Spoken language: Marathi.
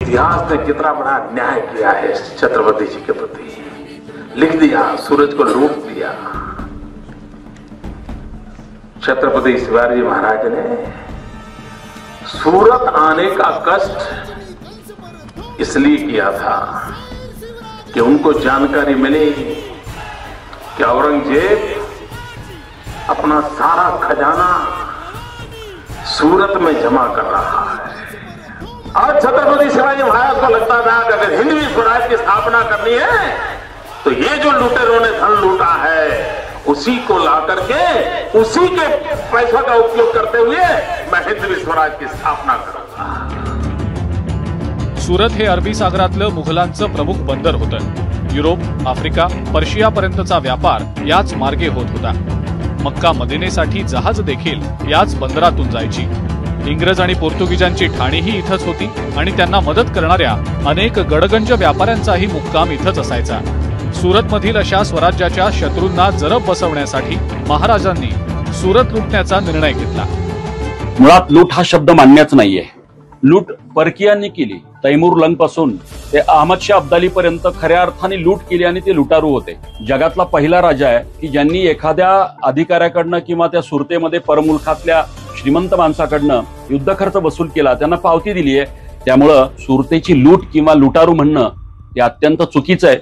इतिहास ने कितना बड़ा अन्याय किया है छत्रपति जी के प्रति। लिख दिया, सूरज को लूट दिया। छत्रपति शिवाजी महाराज ने सूरत आने का कष्ट इसलिए किया था कि उनको जानकारी मिली कि औरंगजेब अपना सारा खजाना सूरत में जमा कर रहा है। और छत्रपति शिवाजी महाराज को लगता था कि अगर हिंदवी स्वराज की स्थापना करनी है तो ये जो लुटेरों ने धन लूटा है उसी को ला करके उसी के पैसों का उपयोग करते हुए मैं हिंदवी स्वराज की स्थापना करूंगा। सुरत हे अरबी सागरातलं मुघलांचं प्रमुख बंदर होतं। युरोप, आफ्रिका, पर्शियापर्यंतचा व्यापार याच मार्गे होत होता। मक्का मदिनेसाठी जहाज देखील याच बंदरातून जायची। इंग्रज आणि पोर्तुगीजांची ठाणीही इथंच होती आणि त्यांना मदत करणाऱ्या अनेक गडगंज व्यापाऱ्यांचाही मुक्काम इथंच असायचा। सुरतमधील अशा स्वराज्याच्या शत्रूंना जरब बसवण्यासाठी महाराजांनी सुरत लुटण्याचा निर्णय घेतला। मुळात लूट हा शब्द मान्यच नाहीये। लूट परकीयांनी केली। तैमूर लंग पासून ते अहमद शाह अब्दाली पर्यंत खऱ्या अर्थाने लूट केली आणि ते लुटारू होते। जगातला पहिला राजा आहे की ज्यांनी एखाद्या अधिकाऱ्याकडनं किंवा त्या सुरतेमध्ये परमुल्कातल्या श्रीमंत माणसाकडनं युद्ध खर्च वसूल केला, त्यांना पावती दिली आहे। त्यामुळे सुरतेची लूट किंवा लुटारू म्हणणं हे अत्यंत चुकीचं आहे।